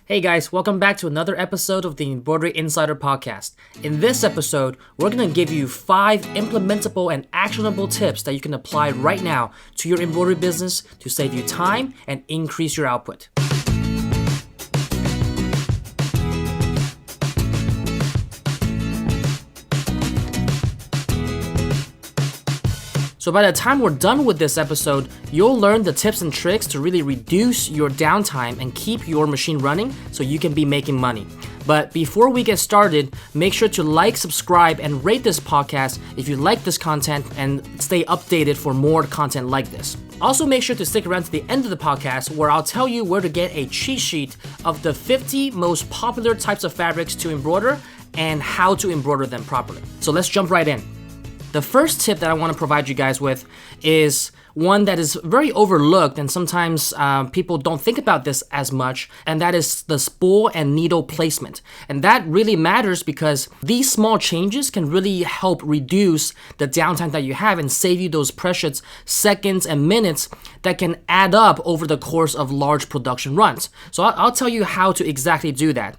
Hey guys, welcome back to another episode of the Embroidery Insider Podcast. In this episode, we're going to give you 5 implementable and actionable tips that you can apply right now to your embroidery business to save you time and increase your output. So by the time we're done with this episode, you'll learn the tips and tricks to really reduce your downtime and keep your machine running so you can be making money. But before we get started, make sure to like, subscribe, and rate this podcast if you like this content and stay updated for more content like this. Also, make sure to stick around to the end of the podcast where I'll tell you where to get a cheat sheet of the 50 most popular types of fabrics to embroider and how to embroider them properly. So let's jump right in. The first tip that I want to provide you guys with is one that is very overlooked, and sometimes people don't think about this as much, and that is the spool and needle placement. And that really matters because these small changes can really help reduce the downtime that you have and save you those precious seconds and minutes that can add up over the course of large production runs. So I'll tell you how to exactly do that.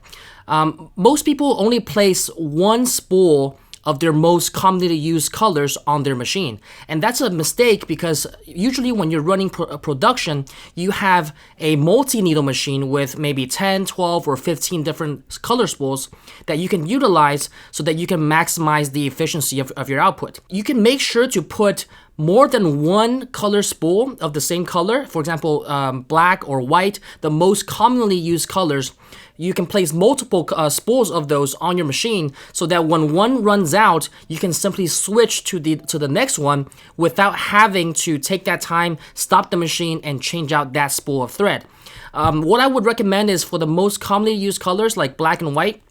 Most people only place one spool of their most commonly used colors on their machine. And that's a mistake because usually when you're running production, you have a multi-needle machine with maybe 10, 12, or 15 different color spools that you can utilize so that you can maximize the efficiency of your output. You can make sure to put more than one color spool of the same color, for example, black or white, the most commonly used colors. You can place multiple spools of those on your machine so that when one runs out, you can simply switch to the next one without having to take that time, stop the machine, and change out that spool of thread. What I would recommend is for the most commonly used colors like black and white,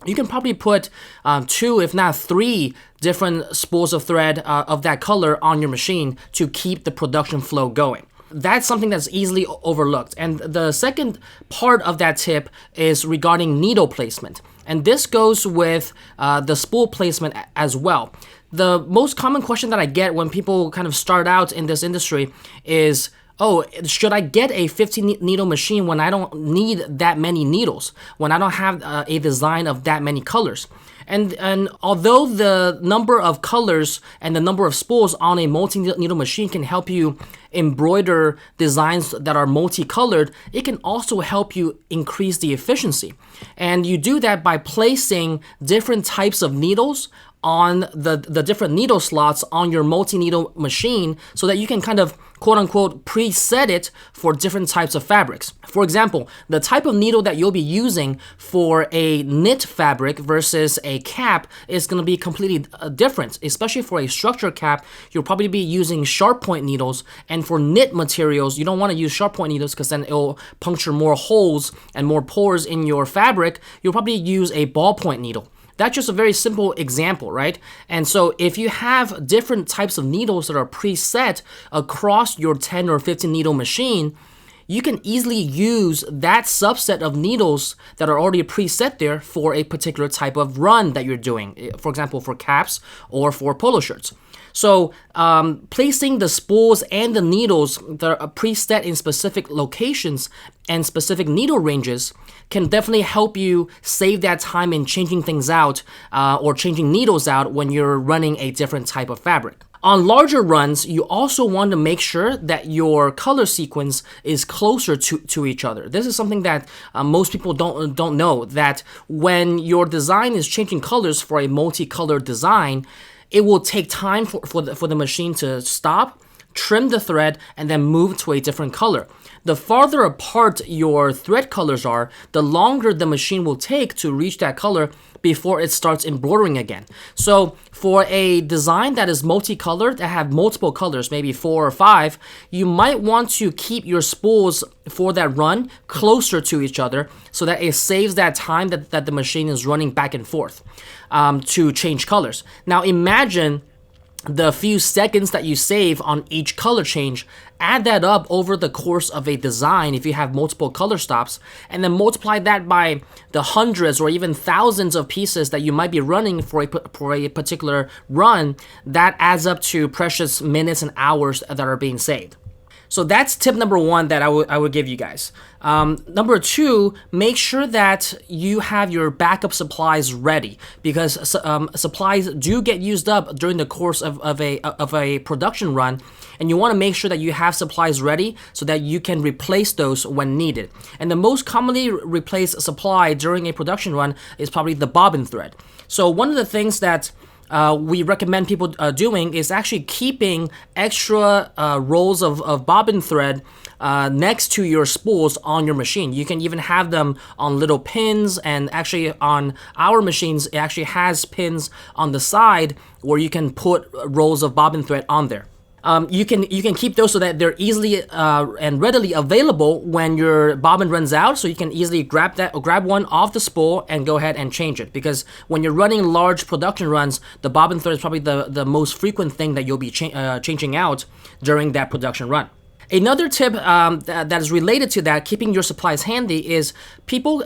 you can probably put 2, if not 3 different spools of thread of that color on your machine to keep the production flow going. That's something that's easily overlooked. And the second part of that tip is regarding needle placement. And this goes with the spool placement as well. The most common question that I get when people kind of start out in this industry is, oh, should I get a 50 needle machine when I don't need that many needles, when I don't have a design of that many colors? And although the number of colors and the number of spools on a multi-needle machine can help you embroider designs that are multicolored, it can also help you increase the efficiency. And you do that by placing different types of needles on the different needle slots on your multi-needle machine so that you can kind of quote-unquote preset it for different types of fabrics. For example, the type of needle that you'll be using for a knit fabric versus a cap is going to be completely different. Especially for a structure cap, you'll probably be using sharp point needles, and for knit materials, you don't want to use sharp point needles because then it'll puncture more holes and more pores in your fabric. You'll probably use a ballpoint needle. That's just a very simple example, right? And so if you have different types of needles that are preset across your 10 or 15 needle machine, you can easily use that subset of needles that are already preset there for a particular type of run that you're doing, for example, for caps or for polo shirts. So placing the spools and the needles that are preset in specific locations and specific needle ranges can definitely help you save that time in changing things out or changing needles out when you're running a different type of fabric. On larger runs, you also want to make sure that your color sequence is closer to each other. This is something that most people don't know, that when your design is changing colors for a multicolored design, it will take time for the machine to stop, trim the thread, and then move to a different color. The farther apart your thread colors are, the longer the machine will take to reach that color before it starts embroidering again. So for a design that is multicolored, that have multiple colors, maybe 4 or 5, you might want to keep your spools for that run closer to each other so that it saves that time that the machine is running back and forth to change colors. Now imagine the few seconds that you save on each color change, add that up over the course of a design if you have multiple color stops, and then multiply that by the hundreds or even thousands of pieces that you might be running for a particular run. That adds up to precious minutes and hours that are being saved. So that's tip number one that I would give you guys. Number two, make sure that you have your backup supplies ready, because supplies do get used up during the course of a production run, and you want to make sure that you have supplies ready so that you can replace those when needed. And the most commonly replaced supply during a production run is probably the bobbin thread. So one of the things that we recommend people doing is actually keeping extra rolls of bobbin thread next to your spools on your machine. You can even have them on little pins, and actually on our machines, it actually has pins on the side where you can put rolls of bobbin thread on there. You can keep those so that they're easily and readily available when your bobbin runs out, so you can easily grab one off the spool and go ahead and change it. Because when you're running large production runs, the bobbin thread is probably the most frequent thing that you'll be changing out during that production run. Another tip that is related to that, keeping your supplies handy, is people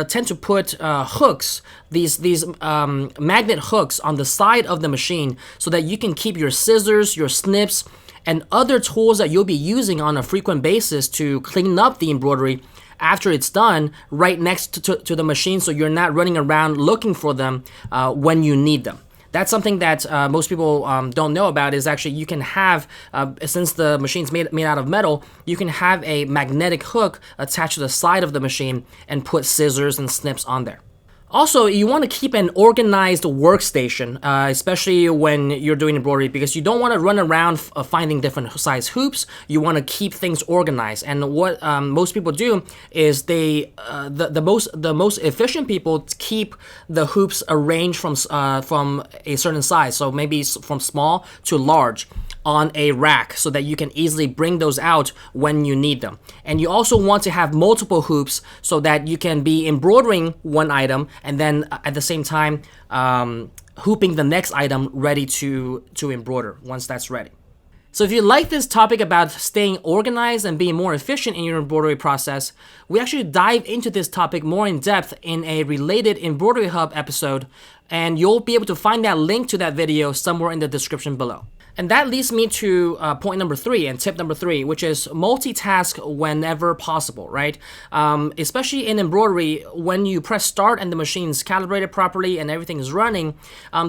tend to put hooks, these magnet hooks on the side of the machine, so that you can keep your scissors, your snips, and other tools that you'll be using on a frequent basis to clean up the embroidery after it's done right next to the machine, so you're not running around looking for them when you need them. That's something that most people don't know about, is actually you can have, since the machine's made out of metal, you can have a magnetic hook attached to the side of the machine and put scissors and snips on there. Also, you want to keep an organized workstation, especially when you're doing embroidery, because you don't want to run around finding different size hoops. You want to keep things organized. And what most people do is the most efficient people keep the hoops arranged from a certain size, so maybe from small to large, on a rack, so that you can easily bring those out when you need them. And you also want to have multiple hoops so that you can be embroidering one item and then at the same time hooping the next item ready to embroider once that's ready. So if you like this topic about staying organized and being more efficient in your embroidery process, we actually dive into this topic more in depth in a related Embroidery Hub episode, and you'll be able to find that link to that video somewhere in the description below. And that leads me to point number 3 and tip number 3, which is multitask whenever possible, right? Especially in embroidery, when you press start and the machine's calibrated properly and everything is running,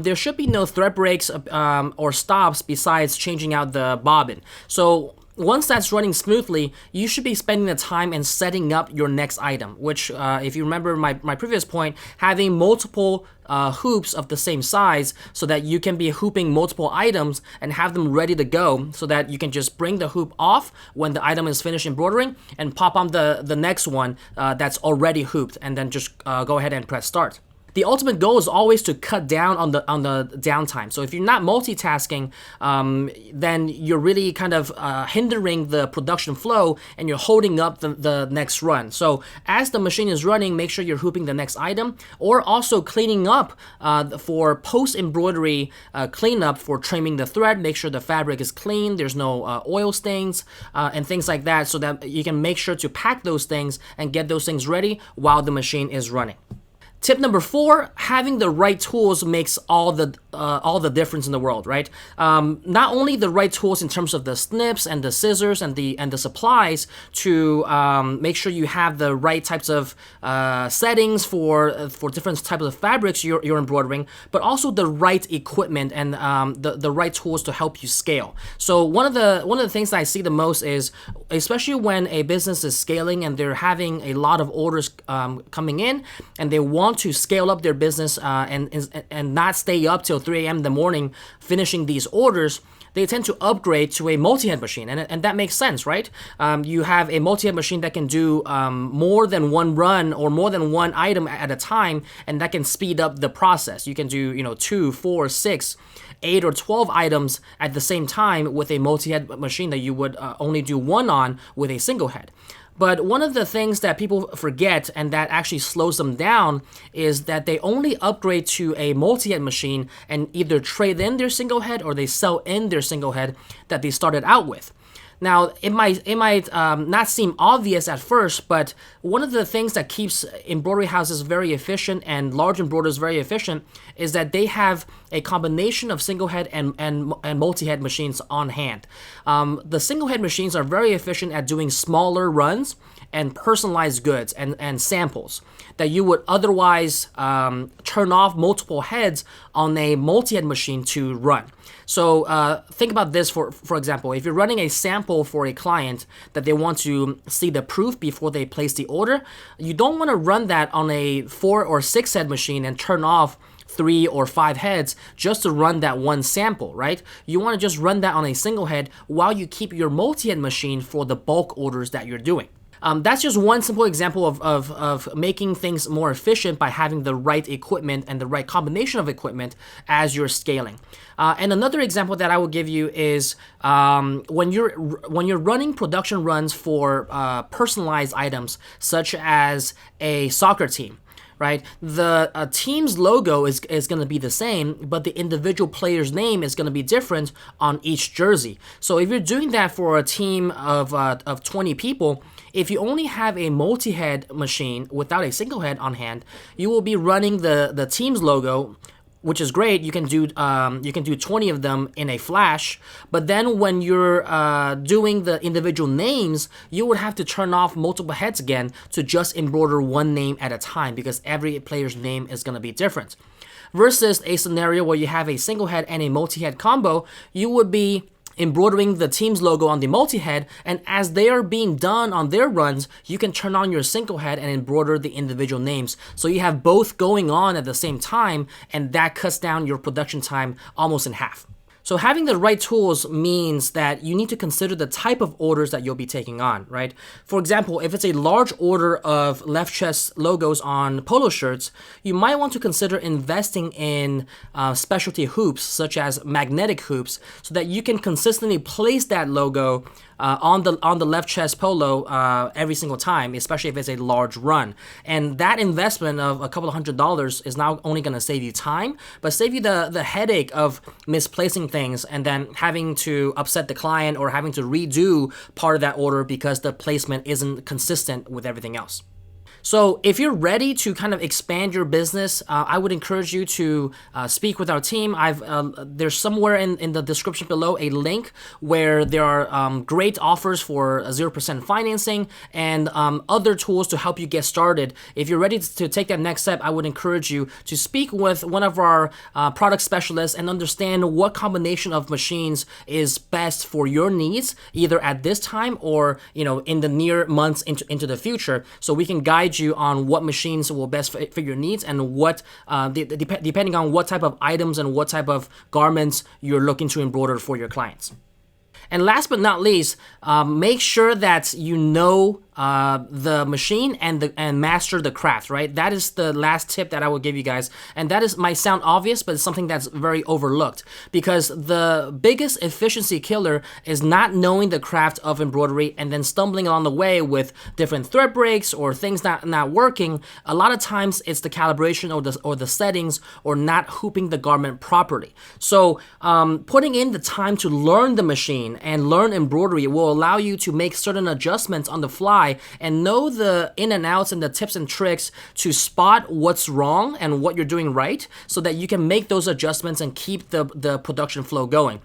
there should be no thread breaks or stops besides changing out the bobbin. So once that's running smoothly, you should be spending the time and setting up your next item, which, if you remember my previous point, having multiple hoops of the same size so that you can be hooping multiple items and have them ready to go, so that you can just bring the hoop off when the item is finished embroidering and pop on the next one that's already hooped, and then just go ahead and press start. The ultimate goal is always to cut down on the downtime. So if you're not multitasking, then you're really kind of hindering the production flow, and you're holding up the next run. So as the machine is running, make sure you're hooping the next item, or also cleaning up for post-embroidery cleanup for trimming the thread. Make sure the fabric is clean, there's no oil stains, and things like that, so that you can make sure to pack those things and get those things ready while the machine is running. Tip number 4, having the right tools makes all the difference in the world, right? Not only the right tools in terms of the snips and the scissors and the supplies to make sure you have the right types of settings for different types of fabrics you're embroidering, but also the right equipment and the right tools to help you scale. So one of the things that I see the most is, especially when a business is scaling and they're having a lot of orders coming in, and they want to scale up their business and not stay up till 3 a.m. in the morning finishing these orders, they tend to upgrade to a multi-head machine, and that makes sense, right? You have a multi-head machine that can do more than one run or more than one item at a time, and that can speed up the process. You can do 2, 4, 6, 8, or 12 items at the same time with a multi-head machine that you would only do one on with a single head. But one of the things that people forget, and that actually slows them down, is that they only upgrade to a multi-head machine and either trade in their single head or they sell in their single head that they started out with. Now, it might not seem obvious at first, but one of the things that keeps embroidery houses very efficient and large embroiders very efficient is that they have a combination of single head and multi-head machines on hand. The single head machines are very efficient at doing smaller runs and personalized goods and samples that you would otherwise turn off multiple heads on a multi-head machine to run. So think about this, for example, if you're running a sample for a client that they want to see the proof before they place the order, you don't want to run that on a 4 or 6 head machine and turn off 3 or 5 heads just to run that one sample, right? You want to just run that on a single head while you keep your multi-head machine for the bulk orders that you're doing. That's just one simple example of making things more efficient by having the right equipment and the right combination of equipment as you're scaling. And another example that I will give you is when you're running production runs for personalized items, such as a soccer team. Right, the team's logo is going to be the same, but the individual player's name is going to be different on each jersey. So if you're doing that for a team of 20 people, if you only have a multi-head machine without a single head on hand, you will be running the team's logo, which is great. You can do 20 of them in a flash, but then when you're doing the individual names, you would have to turn off multiple heads again to just embroider one name at a time, because every player's name is going to be different. Versus a scenario where you have a single head and a multi-head combo, you would be embroidering the team's logo on the multi-head, and as they are being done on their runs, you can turn on your single head and embroider the individual names. So you have both going on at the same time, and that cuts down your production time almost in half. So having the right tools means that you need to consider the type of orders that you'll be taking on, right? For example, if it's a large order of left chest logos on polo shirts, you might want to consider investing in specialty hoops, such as magnetic hoops, so that you can consistently place that logo on the left chest polo every single time, especially if it's a large run. And that investment of a couple of $100s is not only going to save you time, but save you the headache of misplacing things and then having to upset the client or having to redo part of that order because the placement isn't consistent with everything else. So if you're ready to kind of expand your business, I would encourage you to speak with our team. There's somewhere in the description below a link where there are great offers for 0% financing and other tools to help you get started. If you're ready to take that next step, I would encourage you to speak with one of our product specialists and understand what combination of machines is best for your needs, either at this time or in the near months into the future, so we can guide you on what machines will best fit your needs and what depending on what type of items and what type of garments you're looking to embroider for your clients. And last but not least, make sure that you know the machine and master the craft, right? That is the last tip that I will give you guys. And that might sound obvious, but it's something that's very overlooked, because the biggest efficiency killer is not knowing the craft of embroidery and then stumbling along the way with different thread breaks or things not working. A lot of times it's the calibration or the settings or not hooping the garment properly. So putting in the time to learn the machine and learn embroidery will allow you to make certain adjustments on the fly and know the in and outs and the tips and tricks to spot what's wrong and what you're doing right, so that you can make those adjustments and keep the production flow going.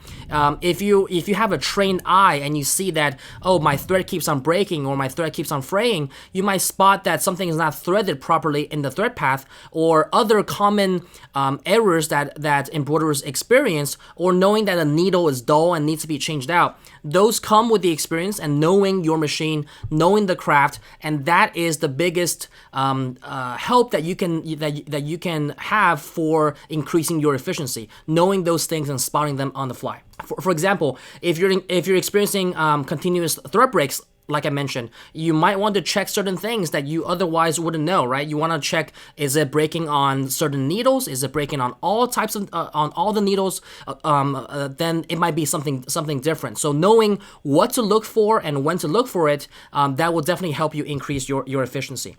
If you have a trained eye and you see that, oh, my thread keeps on breaking or my thread keeps on fraying, you might spot that something is not threaded properly in the thread path, or other common errors that embroiderers experience, or knowing that a needle is dull and needs to be changed out. Those come with the experience and knowing your machine, knowing the craft, and that is the biggest help that you can have for increasing your efficiency. Knowing those things and spotting them on the fly. For example, if you're experiencing continuous thread breaks, like I mentioned, you might want to check certain things that you otherwise wouldn't know, right? You want to check, is it breaking on certain needles? Is it breaking on all types of, on all the needles? Then it might be something different. So knowing what to look for and when to look for it, that will definitely help you increase your efficiency.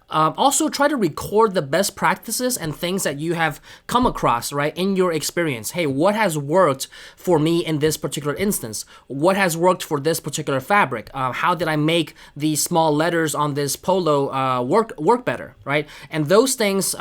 Also, try to record the best practices and things that you have come across, right, in your experience. Hey, what has worked for me in this particular instance? What has worked for this particular fabric? How did I make these small letters on this polo work better, right? And those things,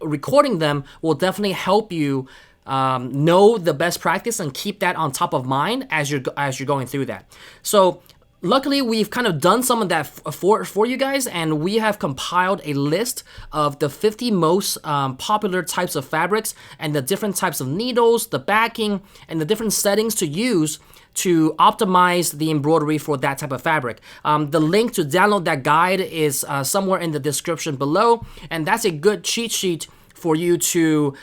recording them will definitely help you know the best practice and keep that on top of mind as you're going through that. So luckily, we've kind of done some of that for you guys, and we have compiled a list of the 50 most popular types of fabrics and the different types of needles, the backing, and the different settings to use to optimize the embroidery for that type of fabric. The link to download that guide is somewhere in the description below, and that's a good cheat sheet for you to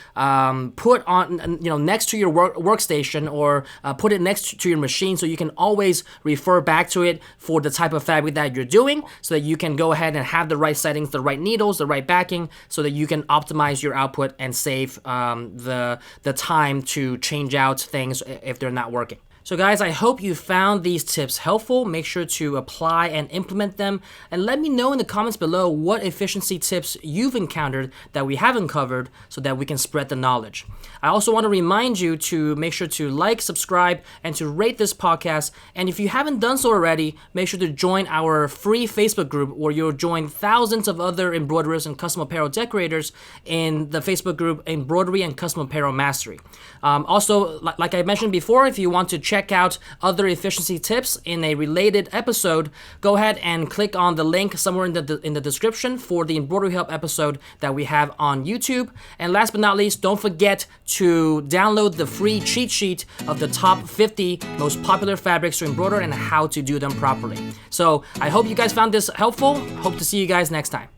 put on, next to your workstation, or put it next to your machine, so you can always refer back to it for the type of fabric that you're doing, so that you can go ahead and have the right settings, the right needles, the right backing, so that you can optimize your output and save the time to change out things if they're not working. So guys, I hope you found these tips helpful. Make sure to apply and implement them, and let me know in the comments below what efficiency tips you've encountered that we haven't covered, so that we can spread the knowledge. I also want to remind you to make sure to like, subscribe, and to rate this podcast. And if you haven't done so already, make sure to join our free Facebook group, where you'll join thousands of other embroiderers and custom apparel decorators in the Facebook group Embroidery and Custom Apparel Mastery. Also, like I mentioned before, if you want to check out other efficiency tips in a related episode, go ahead and click on the link somewhere in the description for the Embroidery Help episode that we have on YouTube. And last but not least, don't forget to download the free cheat sheet of the top 50 most popular fabrics to embroider and how to do them properly. So I hope you guys found this helpful. Hope to see you guys next time.